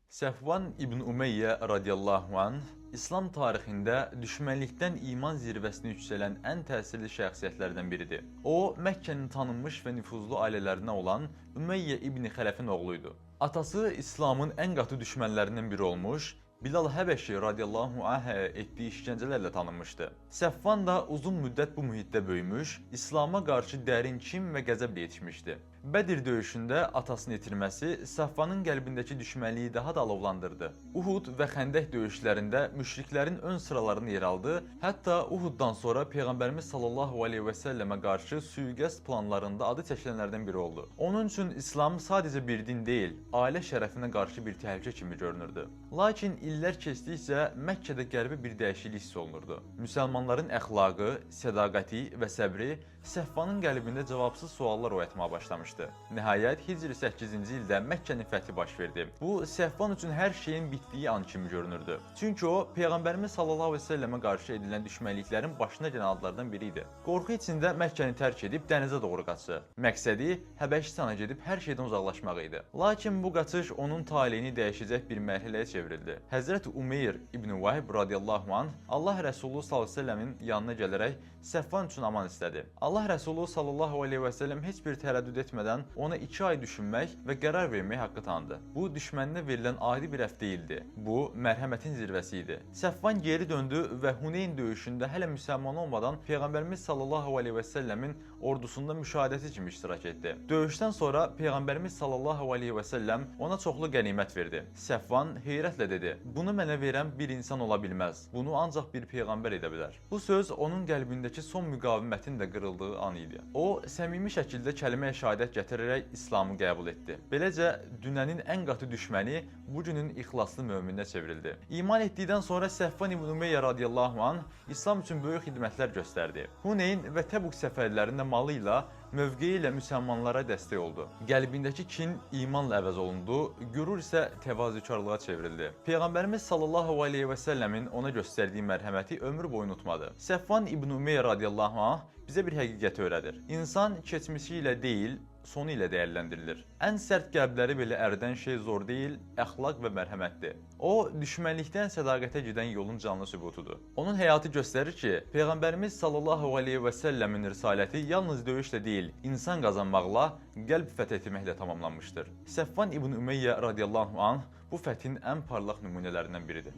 Səfvan İbn Ümeyyə radiyallahu anh İslam tarixində düşmənlikdən iman zirvəsinə yüksələn ən təsirli şəxsiyyətlərdən biridir. O, Məkkənin tanınmış və nüfuzlu ailələrinə olan Ümeyyə İbn Xələfin oğluydu. Atası İslamın ən qatı düşmənlərindən biri olmuş, Bilal Həbəşi radiyallahu anh etdiyi işgəncələrlə tanınmışdı. Səfvan da uzun müddət bu mühitdə böyümüş, İslama qarşı dərin kin və qəzəblə yetişmişdi. Bədir döyüşündə atasını itirməsi Səfvanın qəlbindəki düşmənliyi daha da alovlandırdı. Uhud və Xəndək döyüşlərində müşriklərin ön sıralarını yer aldı, hətta Uhuddan sonra Peyğəmbərimiz sallallahu aleyhi və səlləmə qarşı sui-qəsd planlarında adı çəkilənlərdən biri oldu. Onun üçün İslam sadəcə bir din deyil, ailə şərəfinə qarşı bir təhlükə kimi görünürdü. Lakin illər keçdikcə Məkkədə qəribə bir dəyişiklik hiss olunurdu. Müsəlmanların əxlaqı, sədaqəti və səbri Səfvanın qəlbində cavabsız suallar oyatmağa başlamışdı. Nəhayət Hicri 8-ci ildə Məkkənin fəthi baş verdi. Bu Səfvan üçün hər şeyin bitdiyi an kimi görünürdü. Çünki o Peyğəmbərimiz sallallahu əleyhi və səlləmə qarşı edilən düşmənliklərin başına gələn adlardan biri idi. Qorxu içində Məkkəni tərk edib dənizə doğru qaçdı. Məqsədi Həbəşistana gedib hər şeydən uzaqlaşmaq idi. Lakin bu qaçış onun taleyini dəyişəcək bir mərhələyə çevrildi. Həzrət Umeyr İbn Vahib radiyallahu anh Allah Rəsulü sallallahu əleyhi və səlləmin yanına gələrək Səfvan üçün aman istədi. Allah Rəsulü sallallahu aleyhi və səlləm heç bir tərəddüd etmədən ona 2 ay düşünmək və qərar vermək haqqı tanıdı. Bu, düşməninə verilən adi bir əfv deyildi. Bu, mərhəmətin zirvəsi idi. Səfvan geri döndü və Huneyn döyüşündə hələ müsəlman olmadan Peyğəmbərimiz sallallahu aleyhi və səlləmin ordusunda müşahidəçi kimi iştirak etdi. Döyüşdən sonra Peyğəmbərimiz sallallahu aleyhi və səlləm ona çoxlu qənimət verdi. Səfvan heyrətlə dedi: "Bunu mənə verən bir insan ola bilməz. Bunu ancaq bir peyğəmbər edə bilər." Bu söz onun qəlbindəki son müqavimətin də qırıldığı an idi. O, səmimi şəkildə kəlmə-i şəhadət gətirərək İslamı qəbul etdi. Beləcə, dünənin ən qatı düşməni bugünün ixlaslı mömininə çevrildi. İman etdikdən sonra Səfvan İbn Ümeyyə radiyallahu anh İslam üçün böyük xidmətlər göstərdi. Huneyn və Təbuk səfərlərində malı ilə, mövqeyi ilə müsəlmanlara dəstək oldu. Qəlbindəki kin imanla əvəz olundu, qürur isə təvazökarlığa çevrildi. Peyğəmbərimiz sallallahu aleyhi və səlləmin ona göstərdiyi mərhəməti ömür boyu unutmadı. Səfvan İbn Ümeyyə radiyallahu anh bizə bir həqiqəti öyrədir. İnsan keçmişi ilə deyil, sonu ilə dəyərləndirilir. Ən sərt qəlbləri belə ərdən şey zor deyil, əxlaq və mərhəmətdir. O, düşmənlikdən sədaqətə gedən yolun canlı sübutudur. Onun həyatı göstərir ki, Peyğəmbərimiz sallallahu aleyhi və səlləmin risaləti yalnız döyüşlə deyil, insan qazanmaqla, qəlb fəth etməklə tamamlanmışdır. Səfvan İbn Ümeyyə radiyallahu anh bu fəthin ən parlaq nümunələrindən biridir.